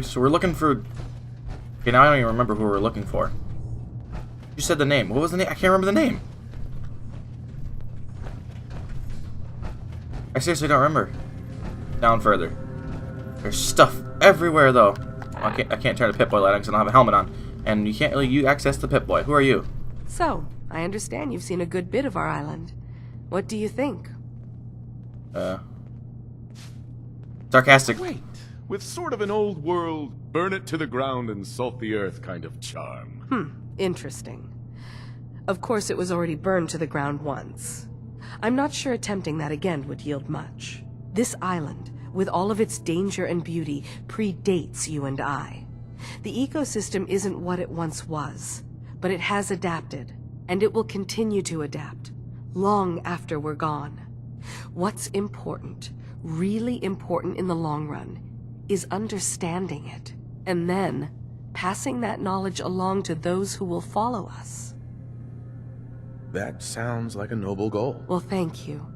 So we're looking for... Okay, now I don't even remember who we're looking for. You said the name. What was the name? I can't remember the name. I seriously don't remember. Down further. There's stuff everywhere, though. I can't turn the Pip-Boy light on because I don't have a helmet on. And you can't really access the Pip-Boy. Who are you? So, I understand you've seen a good bit of our island. What do you think? Sarcastic. Wait, with sort of an old world, burn it to the ground and salt the earth kind of charm. Interesting. Of course, it was already burned to the ground once. I'm not sure attempting that again would yield much. This island, with all of its danger and beauty, predates you and I. The ecosystem isn't what it once was, but it has adapted, and it will continue to adapt, long after we're gone. What's important, really important in the long run, is understanding it, and then passing that knowledge along to those who will follow us. That sounds like a noble goal. Well, thank you.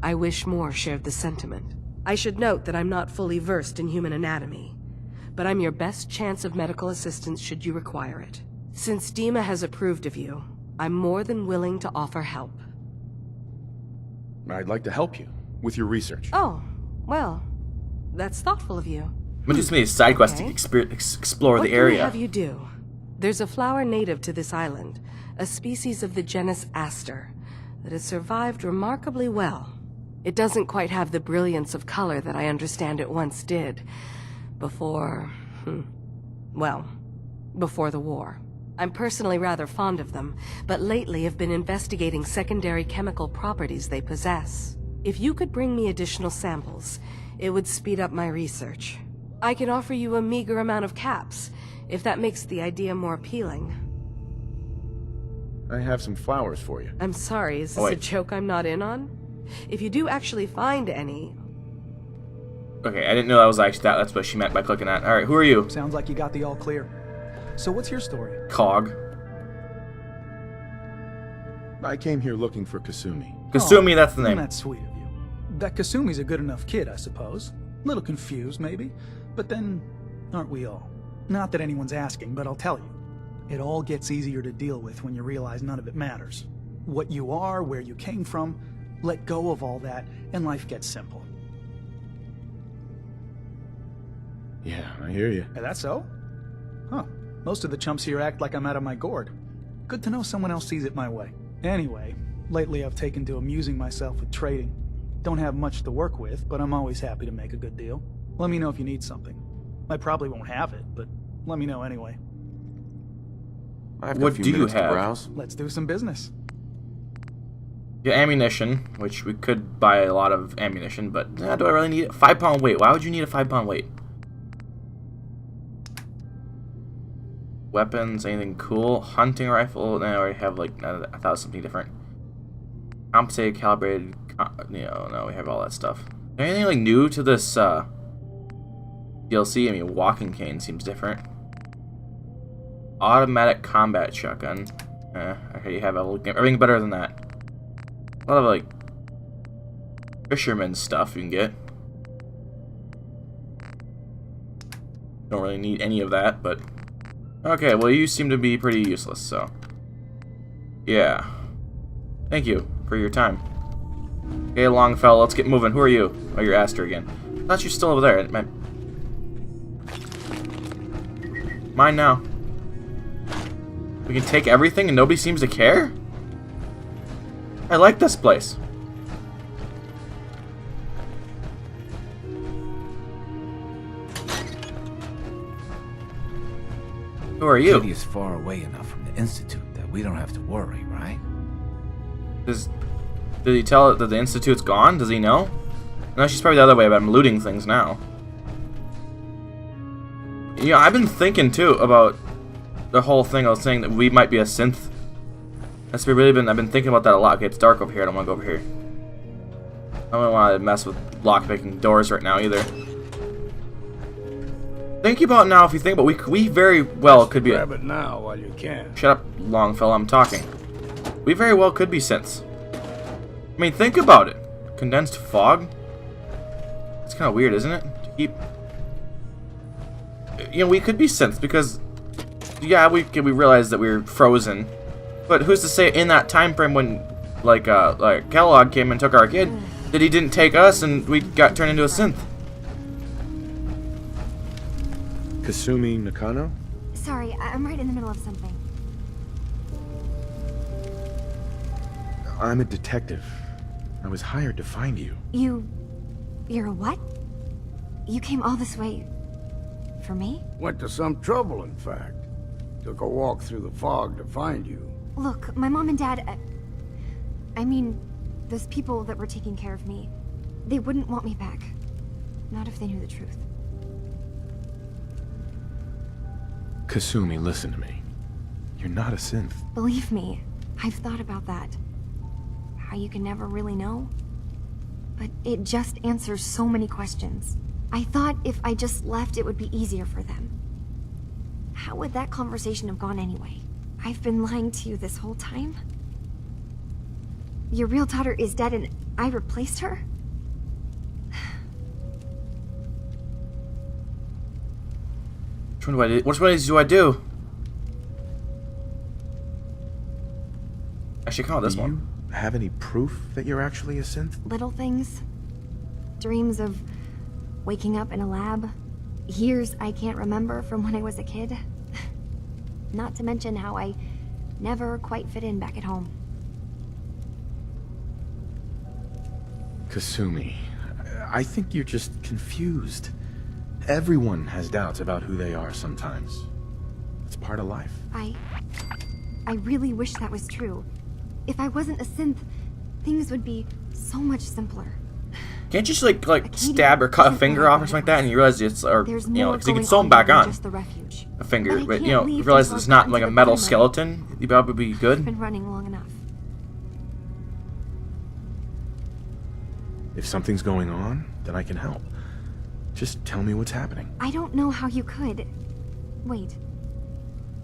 I wish more shared the sentiment. I should note that I'm not fully versed in human anatomy, but I'm your best chance of medical assistance should you require it. Since DIMA has approved of you, I'm more than willing to offer help. I'd like to help you with your research. Oh, well, that's thoughtful of you. But just made a side quest Okay. to explore the What can area. we have you do? There's a flower native to this island, a species of the genus Aster, that has survived remarkably well. It doesn't quite have the brilliance of color that I understand it once did. Before the war. I'm personally rather fond of them, but lately have been investigating secondary chemical properties they possess. If you could bring me additional samples, it would speed up my research. I can offer you a meager amount of caps, if that makes the idea more appealing. I have some flowers for you. I'm sorry, is this Oh, a wait. joke I'm not in on? If you do actually find any... Okay, I didn't know that was actually that's what she meant by clicking that. Alright, who are you? Sounds like you got the all clear. So what's your story? Cog. I came here looking for Kasumi. Kasumi, that's the name. That's sweet of you. That Kasumi's a good enough kid, I suppose. Little confused, maybe. But then, aren't we all? Not that anyone's asking, but I'll tell you. It all gets easier to deal with when you realize none of it matters. What you are, where you came from, let go of all that, and life gets simple. Yeah, I hear you. Is that so? Huh. Most of the chumps here act like I'm out of my gourd. Good to know someone else sees it my way. Anyway, lately I've taken to amusing myself with trading. Don't have much to work with, but I'm always happy to make a good deal. Let me know if you need something. I probably won't have it, but let me know anyway. I've What do you have? browse. Let's do some business. Yeah, ammunition, which we could buy a lot of ammunition, but do I really need it? 5 pound weight. Why would you need a 5 pound weight? Weapons, anything cool? Hunting rifle. No, I already have like I thought it was something different. Compensated, calibrated. No, we have all that stuff. Anything like new to this DLC? I mean, walking cane seems different. Automatic combat shotgun. Okay, you have everything better than that. A lot of like fisherman stuff you can get. Don't really need any of that, but okay. Well, you seem to be pretty useless, so yeah. Thank you for your time. Okay, Longfellow, let's get moving. Who are you? Oh, you're Aster again. I thought you're still over there. Mine now. We can take everything and nobody seems to care? I like this place. Who are you? City is far away enough from the Institute that we don't have to worry, right? Did he tell it that the Institute's gone? Does he know? No, she's probably the other way, but I'm looting things now. Yeah, I've been thinking too about the whole thing. I was saying that we might be a synth. I've been thinking about that a lot. Okay, it's dark over here. I don't want to go over here. I don't want to mess with lockpicking doors right now either. Think about now. If you think about we very well could be. Grab it now while you can. Shut up, Longfellow. I'm talking. We very well could be synths. I mean, think about it. Condensed fog. It's kind of weird, isn't it? To keep. you know, we could be synths because, yeah, we realized that we were frozen, but who's to say in that time frame when, like Kellogg came and took our kid, that he didn't take us and we got turned into a synth? Kasumi Nakano? Sorry, I'm right in the middle of something. I'm a detective. I was hired to find you. You're a what? You came all this way... for me? Went to some trouble, in fact. Took a walk through the fog to find you. Look, my mom and dad... I mean, those people that were taking care of me, they wouldn't want me back. Not if they knew the truth. Kasumi, listen to me. You're not a synth. Believe me, I've thought about that. How you can never really know. But it just answers so many questions. I thought if I just left, it would be easier for them. How would that conversation have gone anyway? I've been lying to you this whole time? Your real daughter is dead and I replaced her? Which one do I do? Which one of these do I do? I should call this Do one. you have any proof that you're actually a synth? Little things. Dreams of waking up in a lab. Years I can't remember from when I was a kid. Not to mention how I never quite fit in back at home. Kasumi, I think you're just confused. Everyone has doubts about who they are sometimes. It's part of life. I really wish that was true. If I wasn't a synth, things would be so much simpler. Can't you just like stab or cut a finger off or something like that, and you realize it's, or There's you know, more because you can going sew them back than on just the refuge. a finger, I but you can't know, leave you realize until it's I've not gotten like to a the metal DIMA. skeleton. You probably be I've good. been running long enough. If something's going on, then I can help. Just tell me what's happening. I don't know how you could. Wait,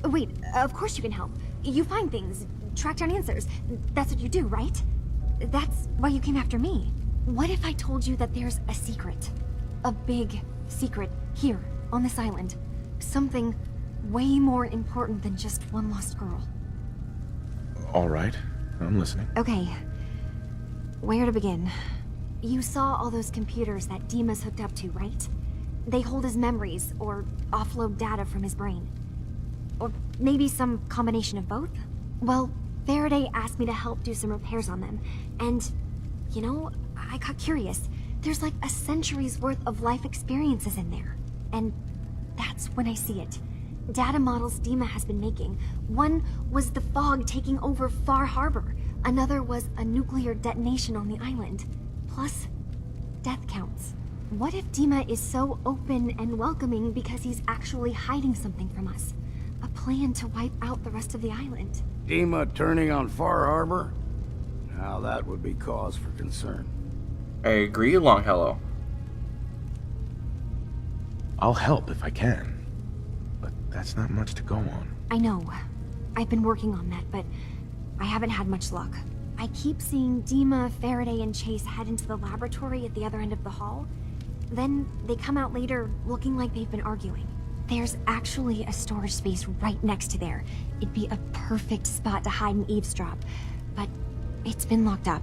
of course you can help. You find things, track down answers. That's what you do, right? That's why you came after me. What if I told you that there's a secret? A big secret here, on this island. Something way more important than just one lost girl. All right, I'm listening. Okay, where to begin? You saw all those computers that DIMA's hooked up to, right? They hold his memories, or offload data from his brain. Or maybe some combination of both? Well, Faraday asked me to help do some repairs on them, and, you know, I got curious. There's like a century's worth of life experiences in there. And that's when I see it. Data models DIMA has been making. One was the fog taking over Far Harbor. Another was a nuclear detonation on the island. Plus, death counts. What if DIMA is so open and welcoming because he's actually hiding something from us? A plan to wipe out the rest of the island. DIMA turning on Far Harbor? Now that would be cause for concern. I agree, Longhello. I'll help if I can. But that's not much to go on. I know. I've been working on that, but I haven't had much luck. I keep seeing DIMA, Faraday, and Chase head into the laboratory at the other end of the hall. Then they come out later looking like they've been arguing. There's actually a storage space right next to there. It'd be a perfect spot to hide and eavesdrop. But it's been locked up.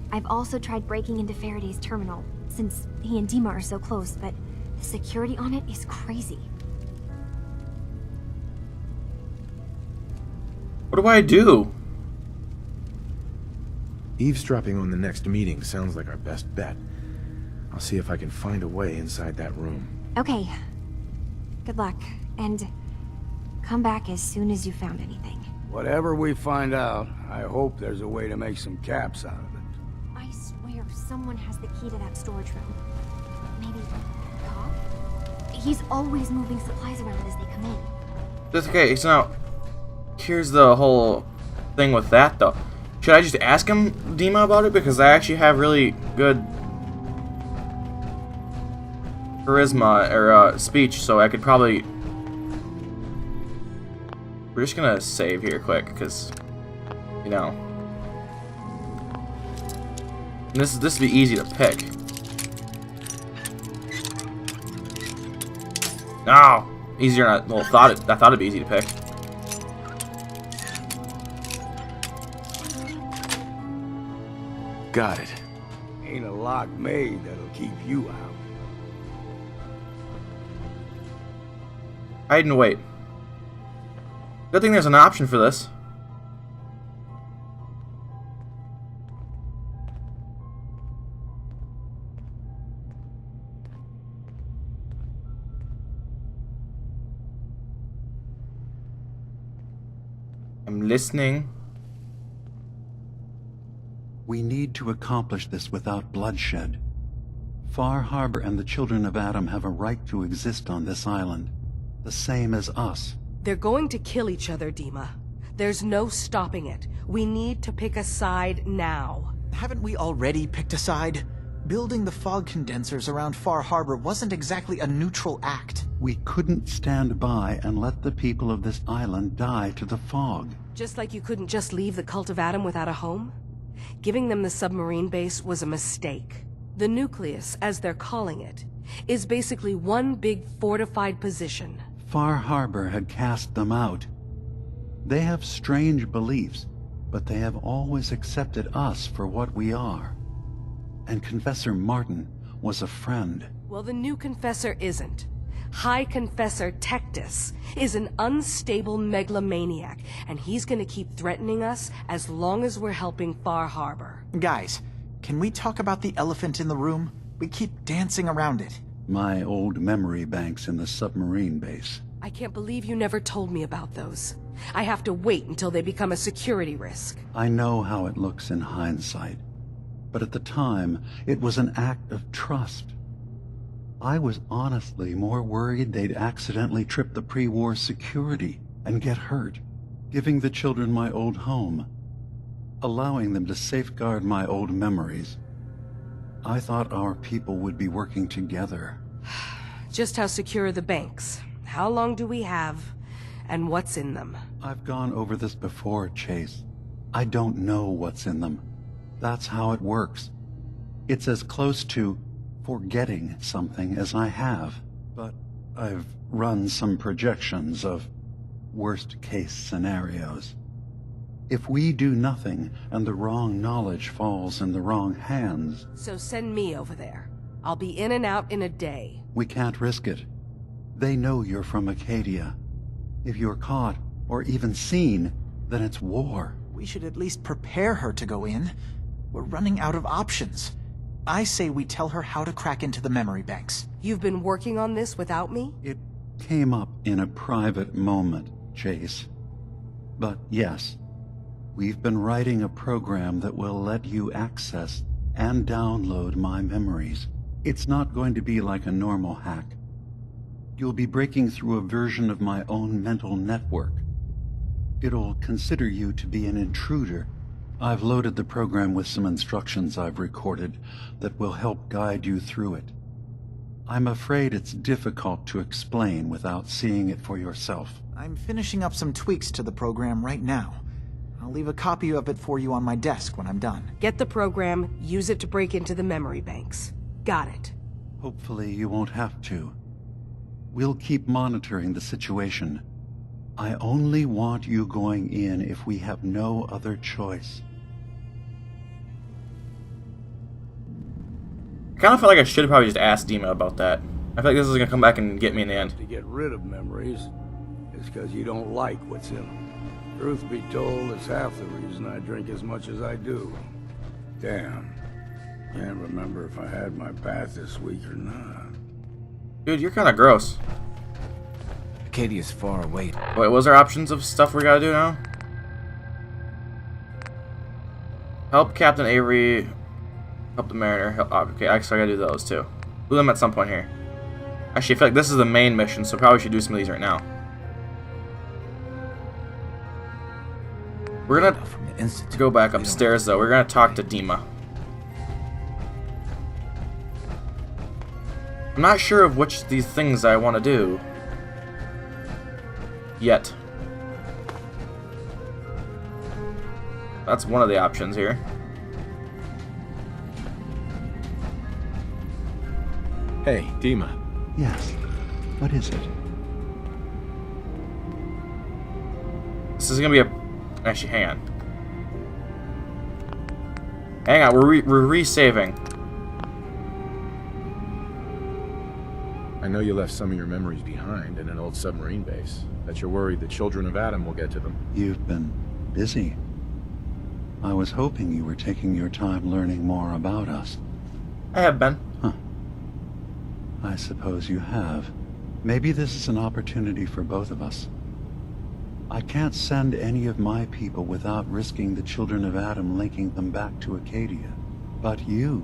I've also tried breaking into Faraday's terminal, since he and DIMA are so close, but the security on it is crazy. What do I do? Eavesdropping on the next meeting sounds like our best bet. I'll see if I can find a way inside that room. Okay. Good luck, and come back as soon as you found anything. Whatever we find out, I hope there's a way to make some caps out of it. I swear someone has the key to that storage room. Maybe Cobb? He's always moving supplies around as they come in. That's okay. So now, here's the whole thing with that, though. Should I just ask him, DIMA, about it? Because I actually have really good charisma or speech, so I could probably. We're just gonna save here quick, because you know, and this would be easy to pick. No, Easier than I thought it'd be easy to pick. Got it. Ain't a lock made that'll keep you out. Hide and wait. Good thing there's an option for this. I'm listening. We need to accomplish this without bloodshed. Far Harbor and the children of Adam have a right to exist on this island, the same as us. They're going to kill each other, DIMA. There's no stopping it. We need to pick a side now. Haven't we already picked a side? Building the fog condensers around Far Harbor wasn't exactly a neutral act. We couldn't stand by and let the people of this island die to the fog. Just like you couldn't just leave the Cult of Adam without a home? Giving them the submarine base was a mistake. The nucleus, as they're calling it, is basically one big fortified position. Far Harbor had cast them out. They have strange beliefs, but they have always accepted us for what we are. And Confessor Martin was a friend. Well, the new Confessor isn't. High Confessor Tectus is an unstable megalomaniac, and he's gonna keep threatening us as long as we're helping Far Harbor. Guys, can we talk about the elephant in the room? We keep dancing around it. My old memory banks in the submarine base. I can't believe you never told me about those. I have to wait until they become a security risk. I know how it looks in hindsight, but at the time, it was an act of trust. I was honestly more worried they'd accidentally trip the pre-war security and get hurt, giving the children my old home, allowing them to safeguard my old memories. I thought our people would be working together. Just how secure are the banks? How long do we have? And what's in them? I've gone over this before, Chase. I don't know what's in them. That's how it works. It's as close to forgetting something as I have. But I've run some projections of worst-case scenarios. If we do nothing and the wrong knowledge falls in the wrong hands... So send me over there. I'll be in and out in a day. We can't risk it. They know you're from Acadia. If you're caught, or even seen, then it's war. We should at least prepare her to go in. We're running out of options. I say we tell her how to crack into the memory banks. You've been working on this without me? It came up in a private moment, Chase. But yes, we've been writing a program that will let you access and download my memories. It's not going to be like a normal hack. You'll be breaking through a version of my own mental network. It'll consider you to be an intruder. I've loaded the program with some instructions I've recorded that will help guide you through it. I'm afraid it's difficult to explain without seeing it for yourself. I'm finishing up some tweaks to the program right now. I'll leave a copy of it for you on my desk when I'm done. Get the program, use it to break into the memory banks. Got it. Hopefully you won't have to. We'll keep monitoring the situation. I only want you going in if we have no other choice. I kind of feel like I should have probably just asked DIMA about that. I feel like this is going to come back and get me in the end. To get rid of memories is because you don't like what's in them. Truth be told, it's half the reason I drink as much as I do. Damn. Can't remember if I had my bath this week or not. Dude, you're kind of gross. Acadia's far away. Wait, what's our options of stuff we gotta do now? Help Captain Avery. Help the Mariner. Help, okay, actually I gotta do those too. Do them at some point here. Actually, I feel like this is the main mission, so probably should do some of these right now. We're gonna From the Institute. go back We don't upstairs though. We're gonna talk to DIMA. I'm not sure of which of these things I want to do yet. That's one of the options here. Hey, DIMA. Yes. What is it? This is gonna be a... Actually, hang on. Hang on, we're re-saving. I know you left some of your memories behind in an old submarine base. Bet you're worried the children of Adam will get to them. You've been busy. I was hoping you were taking your time learning more about us. I have been. Huh. I suppose you have. Maybe this is an opportunity for both of us. I can't send any of my people without risking the children of Adam linking them back to Acadia. But you're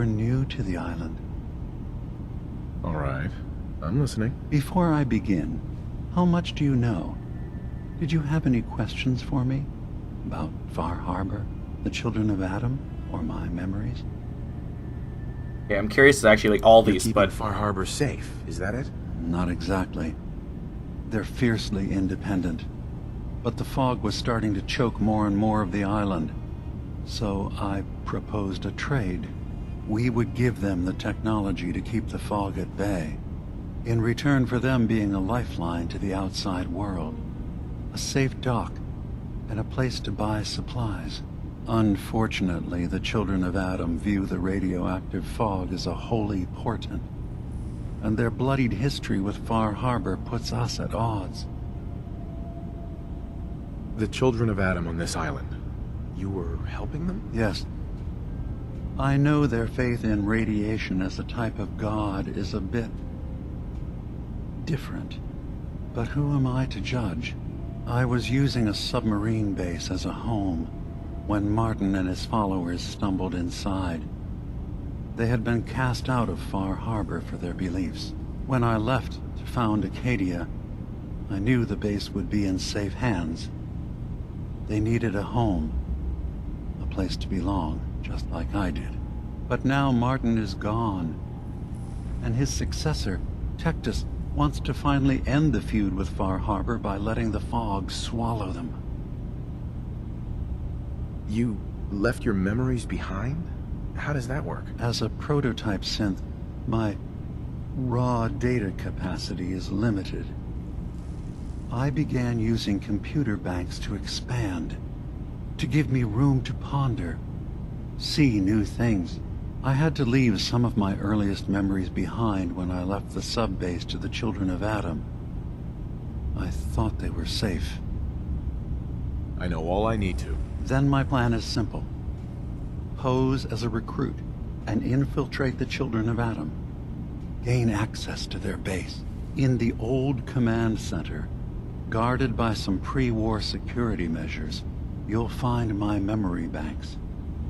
new to the island. All right. I'm listening. Before I begin, how much do you know? Did you have any questions for me? About Far Harbor, the children of Adam, or my memories? Yeah, I'm curious to actually like all You're these, keeping but Far Harbor safe, is that it? Not exactly. They're fiercely independent. But the fog was starting to choke more and more of the island. So I proposed a trade. We would give them the technology to keep the fog at bay, in return for them being a lifeline to the outside world, a safe dock, and a place to buy supplies. Unfortunately, the children of Adam view the radioactive fog as a holy portent, and their bloodied history with Far Harbor puts us at odds. The children of Adam on this island. You were helping them? Yes. I know their faith in radiation as a type of god is a bit different, but who am I to judge? I was using a submarine base as a home when Martin and his followers stumbled inside. They had been cast out of Far Harbor for their beliefs. When I left to found Acadia, I knew the base would be in safe hands. They needed a home, a place to belong, just like I did. But now Martin is gone, and his successor, Tectus, wants to finally end the feud with Far Harbor by letting the fog swallow them. You left your memories behind? How does that work? As a prototype synth, my raw data capacity is limited. I began using computer banks to expand, to give me room to ponder, see new things. I had to leave some of my earliest memories behind when I left the sub-base to the children of Adam. I thought they were safe. I know all I need to. Then my plan is simple. Pose as a recruit and infiltrate the children of Adam. Gain access to their base. In the old command center, guarded by some pre-war security measures, you'll find my memory banks.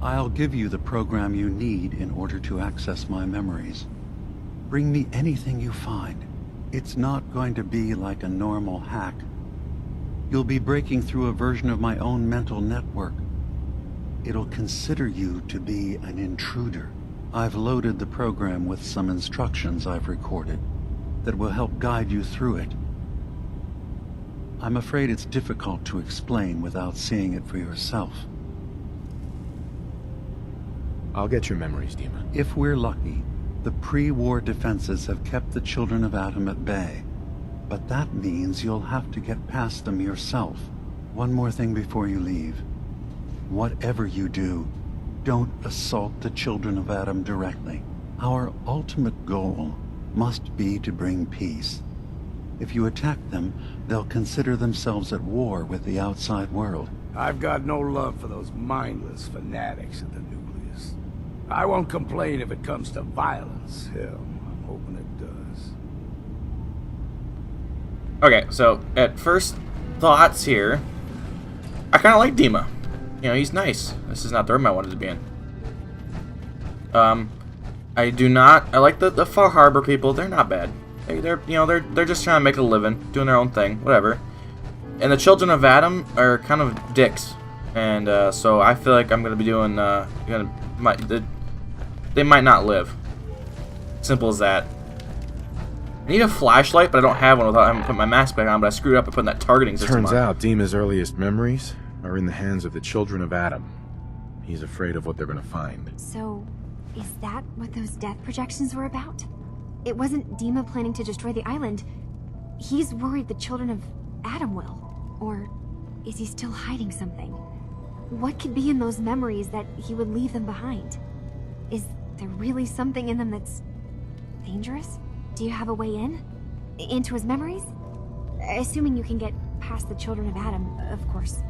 I'll give you the program you need in order to access my memories. Bring me anything you find. It's not going to be like a normal hack. You'll be breaking through a version of my own mental network. It'll consider you to be an intruder. I've loaded the program with some instructions I've recorded that will help guide you through it. I'm afraid it's difficult to explain without seeing it for yourself. I'll get your memories, DIMA. If we're lucky, the pre-war defenses have kept the children of Adam at bay. But that means you'll have to get past them yourself. One more thing before you leave. Whatever you do, don't assault the children of Adam directly. Our ultimate goal must be to bring peace. If you attack them, they'll consider themselves at war with the outside world. I've got no love for those mindless fanatics at the nucleus. I won't complain if it comes to violence. Hell, I'm hoping it does. okay. So at first thoughts here, I kind of like DIMA. You know, he's nice. This is not the room I wanted to be in. I do not. I like the Far Harbor people. They're not bad. They're just trying to make a living, doing their own thing, whatever. And the children of Adam are kind of dicks, and so I feel like I'm gonna be doing. They might not live. Simple as that. I need a flashlight, but I don't have one without having put my mask back on. But I screwed up by putting that targeting system Turns on. out DIMA's earliest memories are in the hands of the children of Adam. He's afraid of what they're gonna find. So, is that what those death projections were about? It wasn't DIMA planning to destroy the island. He's worried the children of Adam will. Or is he still hiding something? What could be in those memories that he would leave them behind? Is there really something in them that's dangerous? Do you have a way in? Into his memories? Assuming you can get past the children of Adam, of course.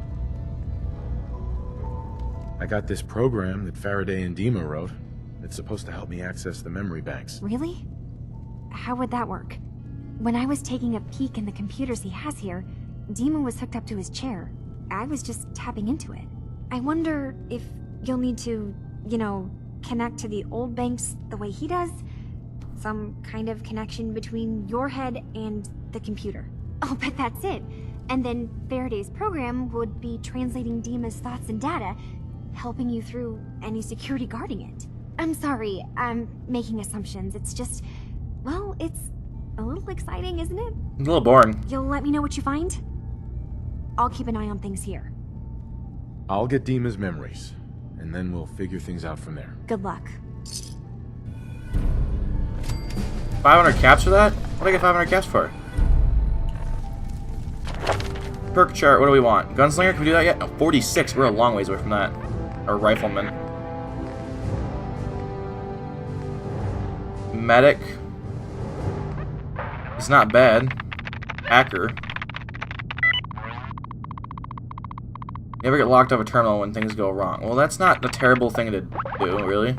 I got this program that Faraday and DIMA wrote. It's supposed to help me access the memory banks. Really? How would that work? When I was taking a peek in the computers he has here, DIMA was hooked up to his chair. I was just tapping into it. I wonder if you'll need to, connect to the old banks the way he does? Some kind of connection between your head and the computer. I'll bet that's it. And then Faraday's program would be translating DIMA's thoughts and data, helping you through any security guarding it. I'm sorry, I'm making assumptions. It's just, well, it's a little exciting, isn't it? It's a little boring. You'll let me know what you find? I'll keep an eye on things here. I'll get DIMA's memories, and then we'll figure things out from there. Good luck. 500 caps for that? What do I get 500 caps for? Perk chart, what do we want? Gunslinger, can we do that yet? No, 46, we're a long ways away from that. Or rifleman. Medic. It's not bad. Hacker. You ever get locked out of a terminal when things go wrong? Well, that's not a terrible thing to do, really.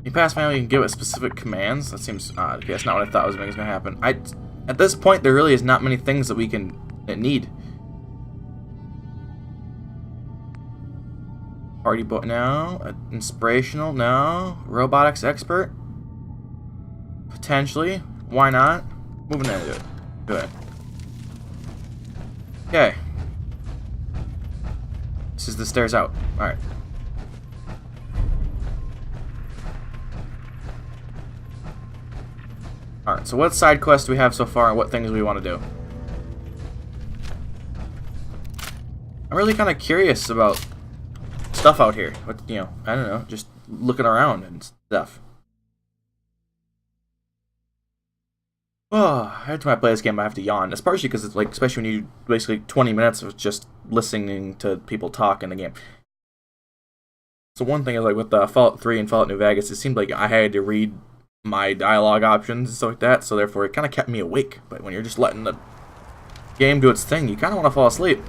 You pass manually, you can give it specific commands. That seems odd. Okay, that's not what I thought was going to happen. At this point, there really is not many things that we can need. Party book, no. Inspirational, no. Robotics expert? Potentially. Why not? Moving into it. Good. Okay. This is the stairs out. Alright. Alright, so what side quests do we have so far and what things do we want to do? I'm really kind of curious about stuff out here. What, I don't know, just looking around and stuff. Oh, every time I play this game I have to yawn. It's partially because it's like, especially when you do basically 20 minutes of just listening to people talk in the game. So one thing is like with Fallout 3 and Fallout New Vegas, it seemed like I had to read my dialogue options and stuff like that, so therefore it kind of kept me awake. But when you're just letting the game do its thing, you kind of want to fall asleep.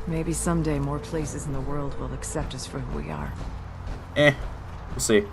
Maybe someday more places in the world will accept us for who we are. We'll see.